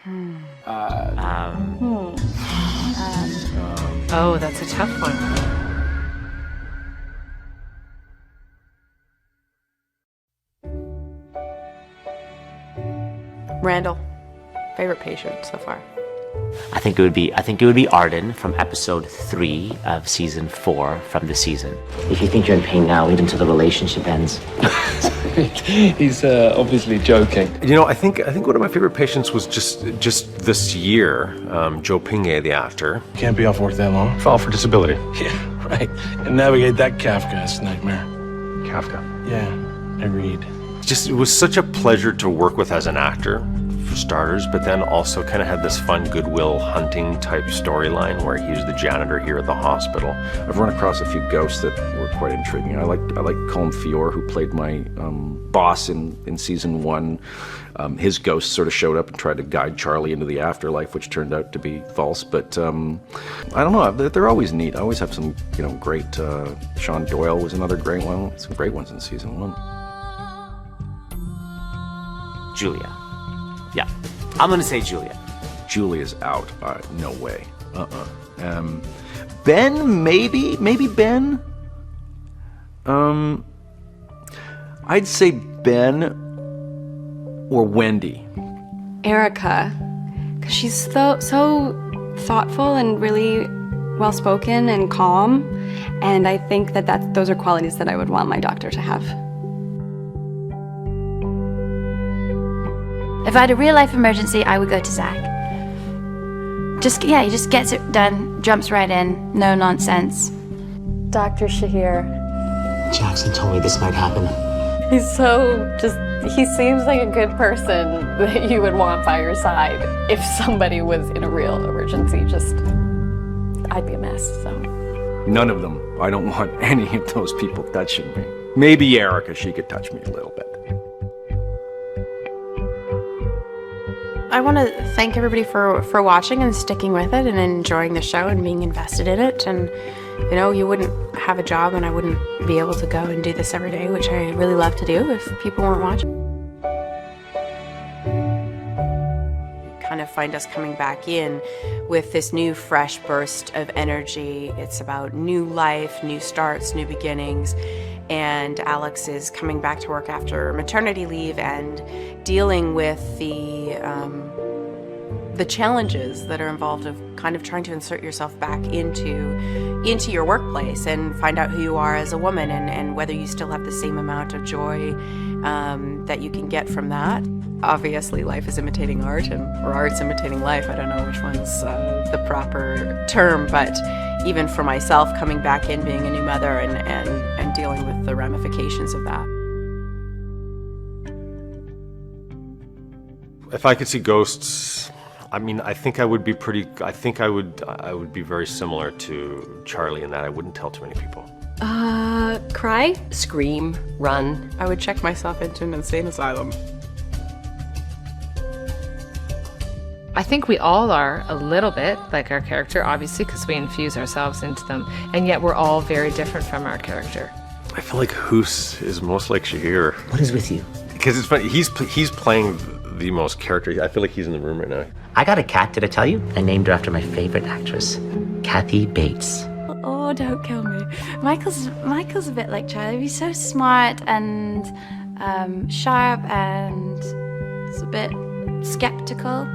Oh, that's a tough one. Randall, favorite patient so far? I think it would be Arden from episode 3 of season 4 from the season. If you think you're in pain now, wait until the relationship ends. He's obviously joking. You know, I think one of my favorite patients was just this year, Joe Pinge, the actor. Can't be off work that long. File for disability. Yeah, right. And navigate that Kafka's nightmare. Kafka. Yeah, agreed. It was such a pleasure to work with as an actor, for starters, but then also kind of had this fun Goodwill Hunting type storyline where he was the janitor here at the hospital. I've run across a few ghosts that were quite intriguing. I like Colm Fior, who played my boss in season 1. His ghost sort of showed up and tried to guide Charlie into the afterlife, which turned out to be false. But I don't know, they're always neat. I always have some, great. Sean Doyle was another great one. Some great ones in season 1. Julia. Yeah, I'm gonna say Julia. Julia's out. No way. Ben, maybe Ben. I'd say Ben or Wendy. Erica, because she's so thoughtful and really well-spoken and calm, and I think those are qualities that I would want my doctor to have. If I had a real-life emergency, I would go to Zach. He just gets it done, jumps right in, no nonsense. Dr. Shahir. Jackson told me this might happen. He seems like a good person that you would want by your side if somebody was in a real emergency. I'd be a mess, so. None of them. I don't want any of those people touching me. Maybe Erica, she could touch me a little bit. I want to thank everybody for watching and sticking with it and enjoying the show and being invested in it. And, you wouldn't have a job and I wouldn't be able to go and do this every day, which I really love to do, if people weren't watching. Kind of find us coming back in with this new fresh burst of energy. It's about new life, new starts, new beginnings. And Alex is coming back to work after maternity leave and dealing with the challenges that are involved of kind of trying to insert yourself back into your workplace and find out who you are as a woman and whether you still have the same amount of joy that you can get from that. Obviously, life is imitating art, or art's imitating life. I don't know which one's the proper term, but even for myself, coming back in, being a new mother and dealing with the ramifications of that. If I could see ghosts, I think I would be very similar to Charlie in that I wouldn't tell too many people. Cry? Scream, run. I would check myself into an insane asylum. I think we all are a little bit like our character, obviously, because we infuse ourselves into them, and yet we're all very different from our character. I feel like Hoos is most like Shahir. What is with you? Because it's funny, he's playing the most character. I feel like he's in the room right now. I got a cat, did I tell you? I named her after my favorite actress, Kathy Bates. Oh, don't kill me. Michael's a bit like Charlie. He's so smart and sharp and it's a bit skeptical.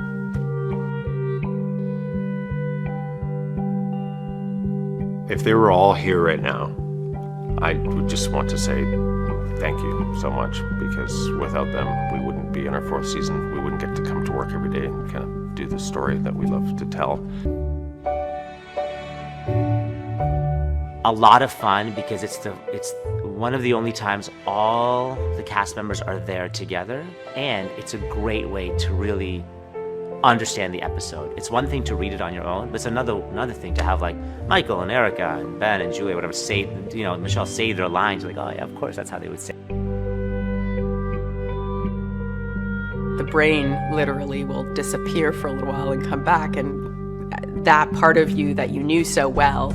If they were all here right now, I would just want to say thank you so much, because without them, we wouldn't be in our 4th season. We wouldn't get to come to work every day and kind of do the story that we love to tell. A lot of fun, because it's one of the only times all the cast members are there together, and it's a great way to really understand the episode. It's one thing to read it on your own, but it's another thing to have like Michael and Erica and Ben and Julia, whatever, say, Michelle say their lines. You're like, oh yeah, of course, that's how they would say. The brain literally will disappear for a little while and come back, and that part of you that you knew so well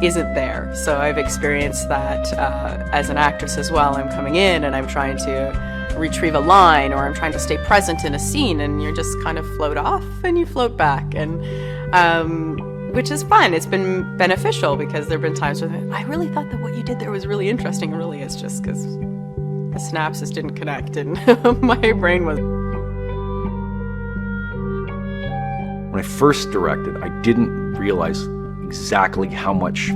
isn't there. So I've experienced that as an actress as well. I'm coming in and I'm trying to retrieve a line, or I'm trying to stay present in a scene, and you just kind of float off and you float back, and which is fun. It's been beneficial because there have been times where I really thought that what you did there was really interesting, and really it's just because the synapses didn't connect and my brain was... When I first directed, I didn't realize exactly how much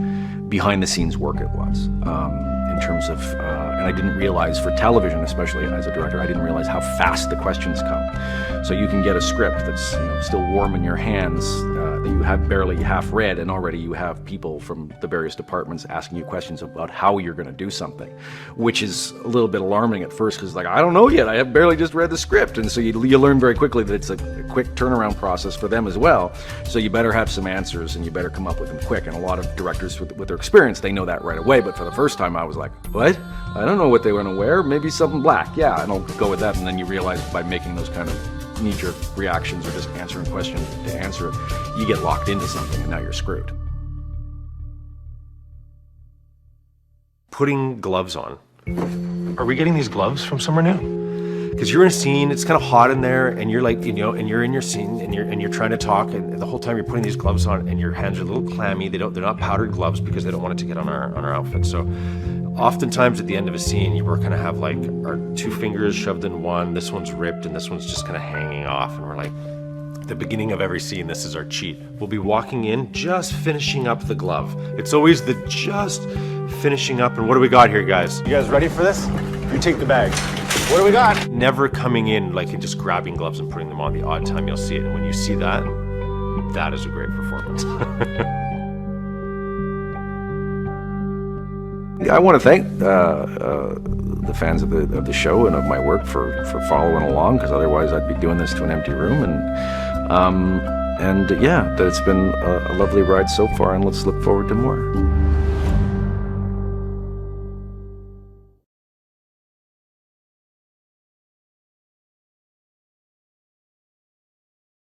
behind the scenes work it was, in terms of, and I didn't realize for television, especially as a director, I didn't realize how fast the questions come. So you can get a script that's still warm in your hands, that you have barely half read, and already you have people from the various departments asking you questions about how you're going to do something, which is a little bit alarming at first, because like, I don't know yet, I have barely just read the script. And so you learn very quickly that it's a quick turnaround process for them as well. So you better have some answers, and you better come up with them quick. And a lot of directors with their experience, they know that right away. But for the first time, I was like, what? I don't know what they want to wear. Maybe something black. Yeah, and I'll go with that. And then you realize by making those kind of knee-jerk reactions or just answering questions to answer it, you get locked into something, and now you're screwed. Putting gloves on. Are we getting these gloves from somewhere new? Because you're in a scene, it's kind of hot in there, and you're like, and you're in your scene, and you're trying to talk, and the whole time you're putting these gloves on, and your hands are a little clammy. They're not powdered gloves because they don't want it to get on our outfit. So oftentimes at the end of a scene, we're gonna have like our 2 fingers shoved in one, this one's ripped, and this one's just kind of hanging off, and we're like, the beginning of every scene, this is our cheat. We'll be walking in, just finishing up the glove. It's always the just finishing up, and what do we got here, guys? You guys ready for this? You take the bag. What do we got? Never coming in like and just grabbing gloves and putting them on. The odd time you'll see it, and when you see that, that is a great performance. Yeah, I want to thank the fans of the show and of my work for following along, because otherwise I'd be doing this to an empty room. And yeah, that it's been a lovely ride so far, and let's look forward to more.